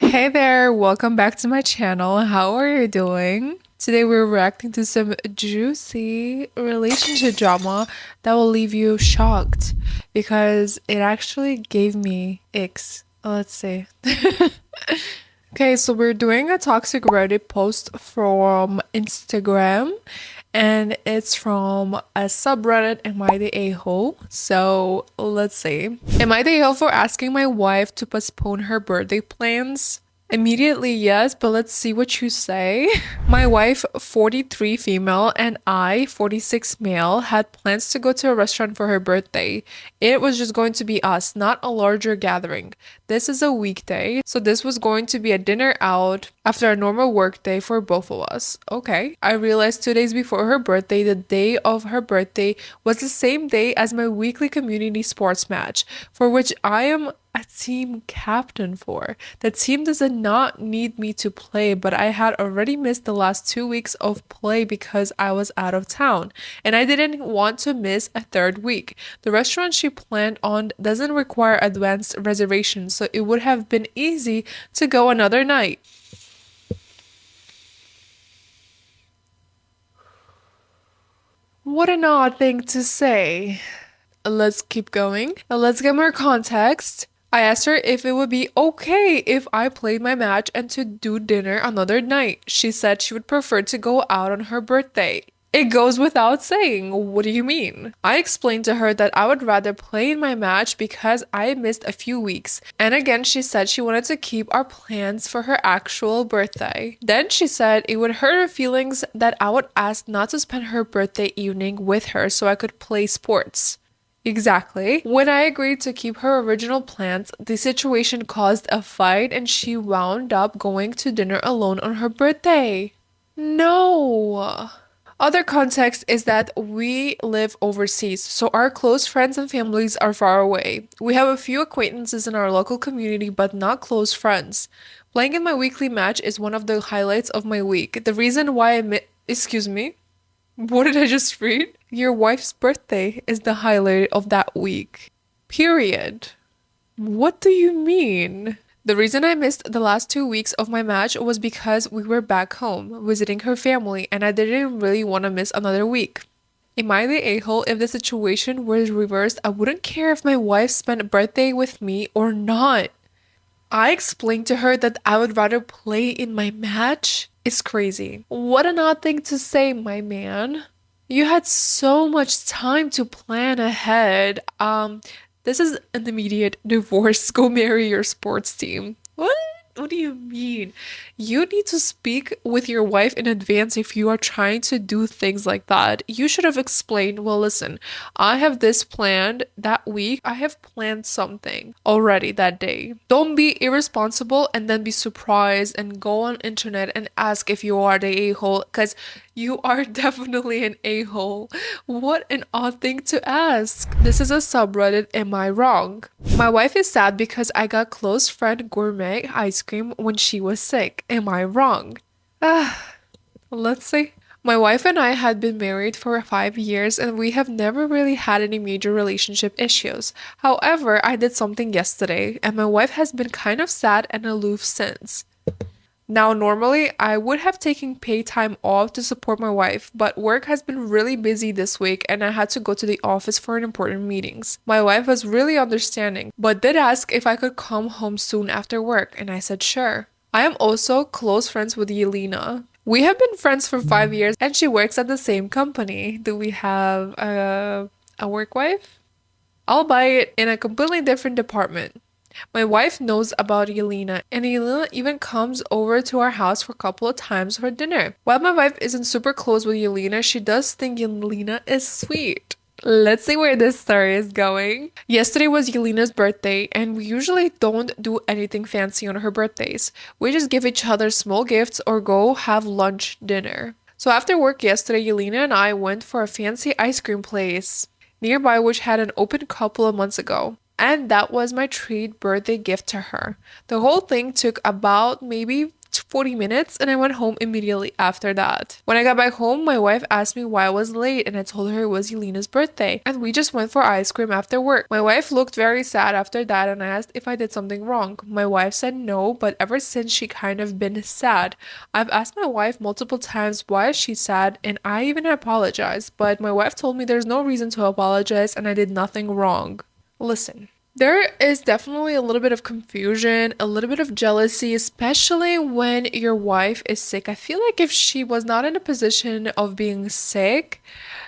Hey there, welcome back to my channel. How are you doing? Today we're reacting to some juicy relationship drama that will leave you shocked because it actually gave me icks. Let's see. Okay, so we're doing a toxic Reddit post from Instagram and it's from a subreddit, Am I the A-hole? So let's see. Am I the a-hole for asking my wife to postpone her birthday plans? Immediately, yes, but let's see what you say. My wife, 43 female, and I, 46 male, had plans to go to a restaurant for her birthday. It was just going to be us, not a larger gathering. This is a weekday, so this was going to be a dinner out after a normal work day for both of us. Okay. I realized 2 days before her birthday, the day of her birthday was the same day as my weekly community sports match, for which I am a team captain for. The team does not need me to play, but I had already missed the last 2 weeks of play because I was out of town, and I didn't want to miss a third week. The restaurant she planned on doesn't require advanced reservations, so it would have been easy to go another night. What an odd thing to say. Let's keep going. Let's get more context. I asked her if it would be okay if I played my match and to do dinner another night. She said she would prefer to go out on her birthday. It goes without saying. What do you mean? I explained to her that I would rather play in my match because I missed a few weeks. And again, she said she wanted to keep our plans for her actual birthday. Then she said it would hurt her feelings that I would ask not to spend her birthday evening with her so I could play sports. Exactly. When I agreed to keep her original plans, the situation caused a fight and she wound up going to dinner alone on her birthday. No. Other context is that we live overseas, so our close friends and families are far away. We have a few acquaintances in our local community, but not close friends. Playing in my weekly match is one of the highlights of my week. The reason why excuse me? What did I just read? Your wife's birthday is the highlight of that week. Period. What do you mean? The reason I missed the last 2 weeks of my match was because we were back home visiting her family and I didn't really want to miss another week. Am I the a-hole? If the situation was reversed, I wouldn't care if my wife spent a birthday with me or not. I explained to her that I would rather play in my match. It's crazy. What an odd thing to say, my man. You had so much time to plan ahead. This is an immediate divorce. Go marry your sports team. What? What do you mean? You need to speak with your wife in advance if you are trying to do things like that. You should have explained, well, listen, I have this planned that week. I have planned something already that day. Don't be irresponsible and then be surprised and go on internet and ask if you are the a-hole because you are definitely an a-hole. What an odd thing to ask. This is a subreddit, Am I Wrong? My wife is sad because I got close friend gourmet ice cream when she was sick. Am I wrong? Let's see. My wife and I had been married for 5 years and we have never really had any major relationship issues. However, I did something yesterday and my wife has been kind of sad and aloof since. Now, normally, I would have taken paid time off to support my wife, but work has been really busy this week and I had to go to the office for an important meetings. My wife was really understanding, but did ask if I could come home soon after work, and I said sure. I am also close friends with Yelena. We have been friends for 5 years and she works at the same company. Do we have a work wife? I'll buy it in a completely different department. My wife knows about Yelena, and Yelena even comes over to our house for a couple of times for dinner. While my wife isn't super close with Yelena, she does think Yelena is sweet. Let's see where this story is going. Yesterday was Yelena's birthday, and we usually don't do anything fancy on her birthdays. We just give each other small gifts or go have lunch dinner. So after work yesterday, Yelena and I went for a fancy ice cream place nearby which had an open couple of months ago. And that was my treat birthday gift to her. The whole thing took about maybe 40 minutes and I went home immediately after that. When I got back home, my wife asked me why I was late and I told her it was Yelena's birthday and we just went for ice cream after work. My wife looked very sad after that and I asked if I did something wrong. My wife said no, but ever since she kind of been sad. I've asked my wife multiple times why is she sad and I even apologized, but my wife told me there's no reason to apologize and I did nothing wrong. Listen. There is definitely a little bit of confusion, a little bit of jealousy, especially when your wife is sick. I feel like if she was not in a position of being sick,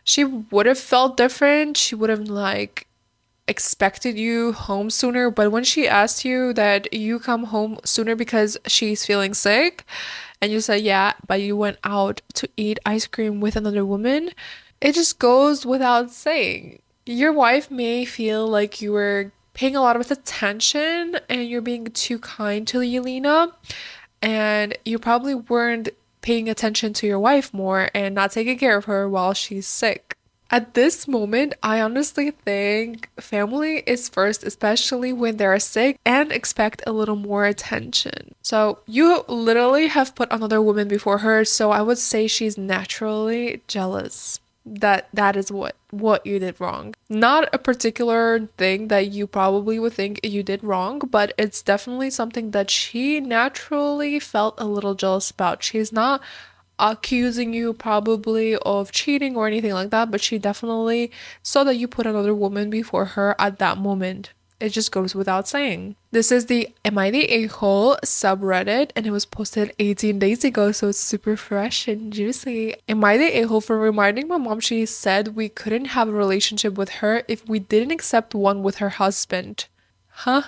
she would have felt different. She would have expected you home sooner. But when she asked you that you come home sooner because she's feeling sick, and you said yeah, but you went out to eat ice cream with another woman, it just goes without saying. Your wife may feel like you were paying a lot of attention and you're being too kind to Yelena, and you probably weren't paying attention to your wife more and not taking care of her while she's sick. At this moment, I honestly think family is first, especially when they're sick and expect a little more attention. So you literally have put another woman before her, so I would say she's naturally jealous. That is what you did wrong. Not a particular thing that you probably would think you did wrong, but it's definitely something that she naturally felt a little jealous about. She's not accusing you probably of cheating or anything like that, but she definitely saw that you put another woman before her at that moment. It just goes without saying. This is the Am I the A-hole subreddit and it was posted 18 days ago, so it's super fresh and juicy. Am I the a-hole for reminding my mom she said we couldn't have a relationship with her if we didn't accept one with her husband? Huh?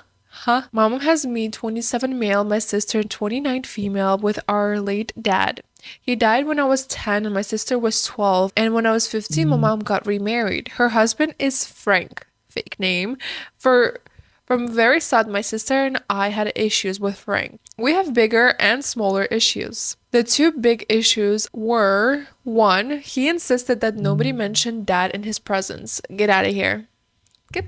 My mom has me, 27 male, my sister 29 female, with our late dad. He died when I was 10 and my sister was 12, and when I was 15 my mom got remarried. Her husband is Frank, fake name. From very sad, my sister and I had issues with Frank. We have bigger and smaller issues. The two big issues were, one, he insisted that nobody mentioned dad in his presence. Get out of here. Get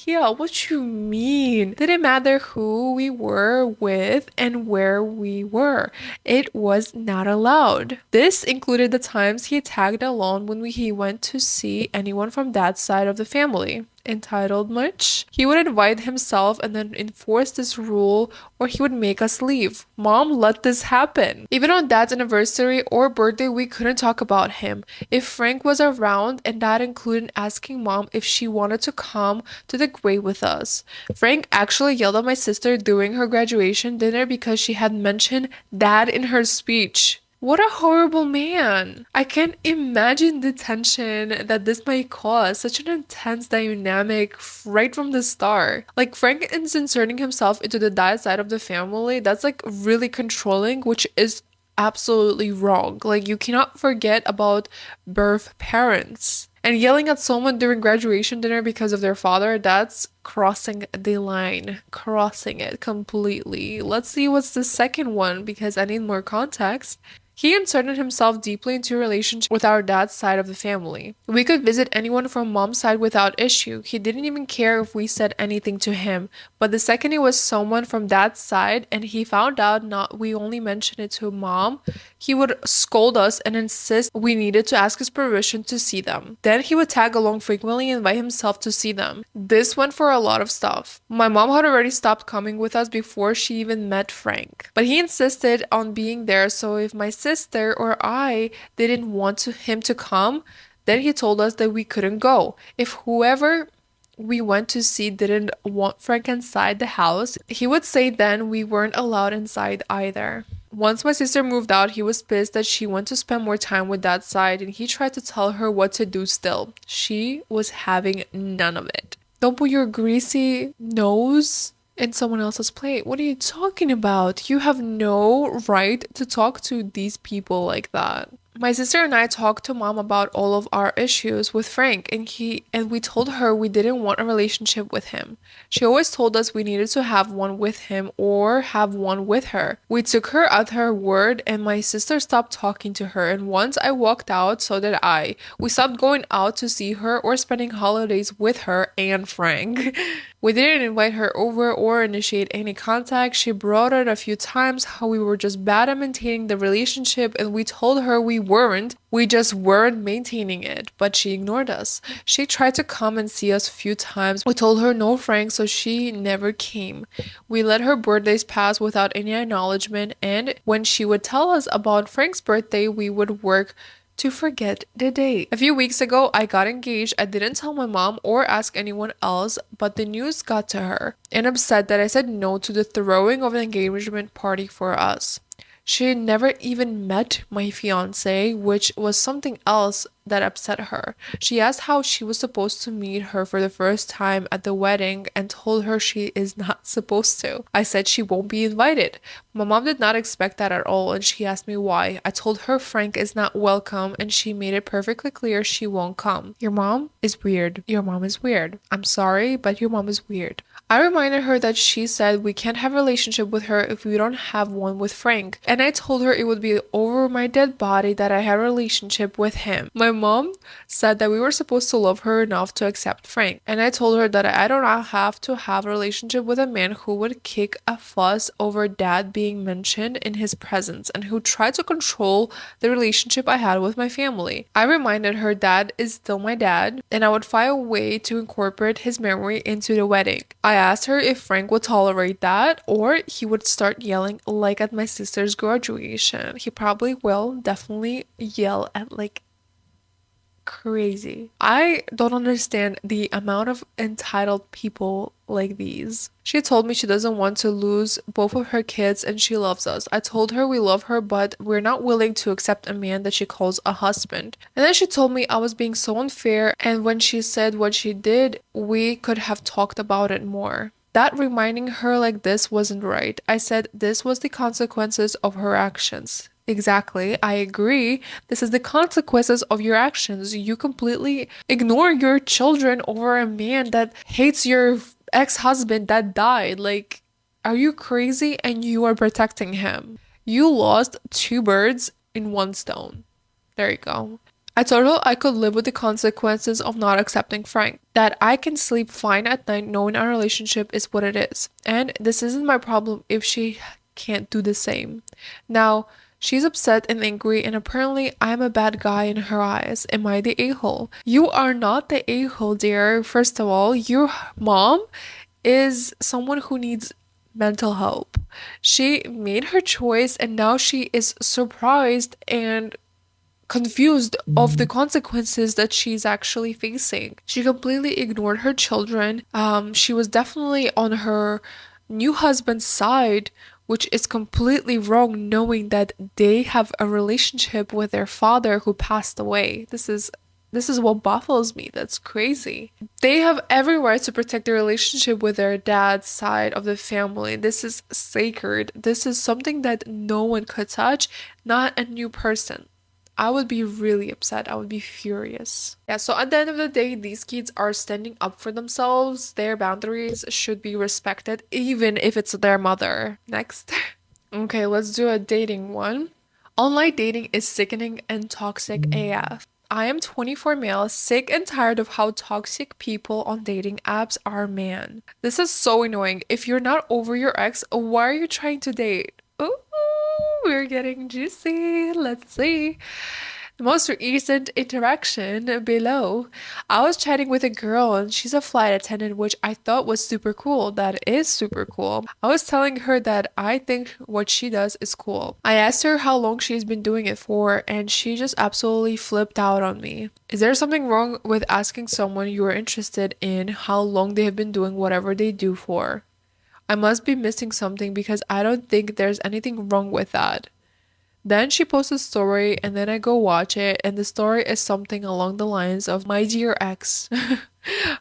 yeah, what you mean? Didn't matter who we were with and where we were. It was not allowed. This included the times he tagged along when he went to see anyone from dad's side of the family. Entitled much? He would invite himself and then enforce this rule, or he would make us leave. Mom let this happen. Even on dad's anniversary or birthday, we couldn't talk about him. If Frank was around, and that included asking mom if she wanted to come to the grave with us. Frank actually yelled at my sister during her graduation dinner because she had mentioned dad in her speech. What a horrible man. I can't imagine the tension that this might cause. Such an intense dynamic right from the start. Like, Frank is inserting himself into the dad side of the family. That's like really controlling, which is absolutely wrong. Like, you cannot forget about birth parents. And yelling at someone during graduation dinner because of their father, that's crossing the line. Crossing it completely. Let's see what's the second one because I need more context. He inserted himself deeply into a relationship with our dad's side of the family. We could visit anyone from mom's side without issue. He didn't even care if we said anything to him. But the second it was someone from dad's side and he found out not we only mentioned it to mom, he would scold us and insist we needed to ask his permission to see them. Then he would tag along frequently and invite himself to see them. This went for a lot of stuff. My mom had already stopped coming with us before she even met Frank. But he insisted on being there, so if my sister or I didn't want him to come, then he told us that we couldn't go. If whoever we went to see didn't want Frank inside the house, he would say then we weren't allowed inside either. Once my sister moved out, he was pissed that she went to spend more time with that side and he tried to tell her what to do still. She was having none of it. Don't put your greasy nose in someone else's plate. What are you talking about? You have no right to talk to these people like that. My sister and I talked to mom about all of our issues with Frank and we told her we didn't want a relationship with him. She always told us we needed to have one with him or have one with her. We took her at her word and my sister stopped talking to her, and once I walked out, so did I. We stopped going out to see her or spending holidays with her and Frank. We didn't invite her over or initiate any contact. She brought it a few times how we were just bad at maintaining the relationship, and we told her we weren't. We just weren't maintaining it, but she ignored us. She tried to come and see us a few times. We told her no Frank, so she never came. We let her birthdays pass without any acknowledgement, and when she would tell us about Frank's birthday, we would work to forget the date. A few weeks ago, I got engaged. I didn't tell my mom or ask anyone else, but the news got to her and upset that I said no to the throwing of an engagement party for us. She never even met my fiance, which was something else that upset her. She asked how she was supposed to meet her for the first time at the wedding and told her she is not supposed to. I said she won't be invited. My mom did not expect that at all and she asked me why. I told her Frank is not welcome and she made it perfectly clear she won't come. Your mom is weird. Your mom is weird. I'm sorry, but your mom is weird. I reminded her that she said we can't have a relationship with her if we don't have one with Frank. And I told her it would be over my dead body that I had a relationship with him. My mom said that we were supposed to love her enough to accept Frank. And I told her that I don't have to have a relationship with a man who would kick a fuss over dad being mentioned in his presence and who tried to control the relationship I had with my family. I reminded her dad is still my dad and I would find a way to incorporate his memory into the wedding. I asked her if Frank would tolerate that or he would start yelling like at my sister's graduation. He probably will definitely yell at like crazy. I don't understand the amount of entitled people like these. She told me she doesn't want to lose both of her kids and she loves us. I told her we love her, but we're not willing to accept a man that she calls a husband. And then she told me I was being so unfair, and when she said what she did, we could have talked about it more. That reminding her like this wasn't right. I said this was the consequences of her actions. Exactly, I agree. This is the consequences of your actions. You completely ignore your children over a man that hates your ex-husband that died. Like, are you crazy? And you are protecting him. You lost two birds in one stone. There you go. I told her I could live with the consequences of not accepting Frank, that I can sleep fine at night knowing our relationship is what it is. And this isn't my problem if she can't do the same. Now, she's upset and angry, and apparently I'm a bad guy in her eyes. Am I the a-hole? You are not the a-hole, dear. First of all, your mom is someone who needs mental help. She made her choice, and now she is surprised and confused of the consequences that she's actually facing. She completely ignored her children. She was definitely on her new husband's side, which is completely wrong, knowing that they have a relationship with their father who passed away. This is what baffles me. That's crazy. They have every right to protect their relationship with their dad's side of the family. This is sacred. This is something that no one could touch, not a new person. I would be really upset. I would be furious. Yeah, so at the end of the day, these kids are standing up for themselves. Their boundaries should be respected, even if it's their mother. Next. Okay, let's do a dating one. Online dating is sickening and toxic AF. I am 24 male, sick and tired of how toxic people on dating apps are, man. This is so annoying. If you're not over your ex, why are you trying to date? Ooh, we're getting juicy. Let's see. The most recent interaction below. I was chatting with a girl and she's a flight attendant, which I thought was super cool. That is super cool. I was telling her that I think what she does is cool. I asked her how long she's been doing it for, and she just absolutely flipped out on me. Is there something wrong with asking someone you are interested in how long they have been doing whatever they do for? I must be missing something because I don't think there's anything wrong with that. Then she posts a story and then I go watch it, and the story is something along the lines of my dear ex.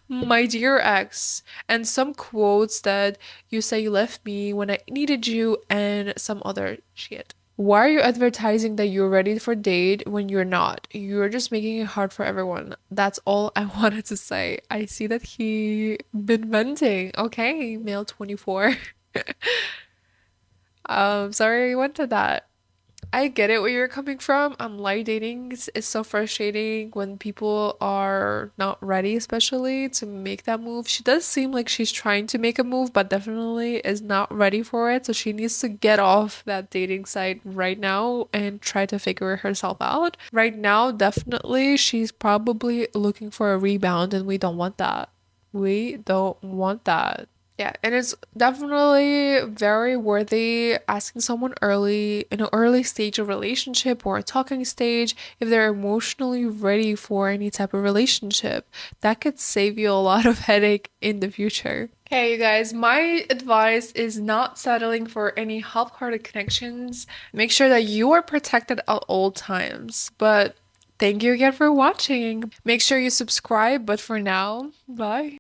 My dear ex, and some quotes that you say you left me when I needed you and some other shit. Why are you advertising that you're ready for date when you're not? You're just making it hard for everyone. That's all I wanted to say. I see that he been venting. Okay, male 24. Sorry I went to that. I get it where you're coming from. Online dating is so frustrating when people are not ready, especially to make that move. She does seem like she's trying to make a move, but definitely is not ready for it. So she needs to get off that dating site right now and try to figure herself out. Right now, definitely, she's probably looking for a rebound, and we don't want that. We don't want that. Yeah, and it's definitely very worthy asking someone early in an early stage of relationship or a talking stage if they're emotionally ready for any type of relationship. That could save you a lot of headache in the future. Okay, you guys, my advice is not settling for any half-hearted connections. Make sure that you are protected at all times. But thank you again for watching. Make sure you subscribe, but for now, bye.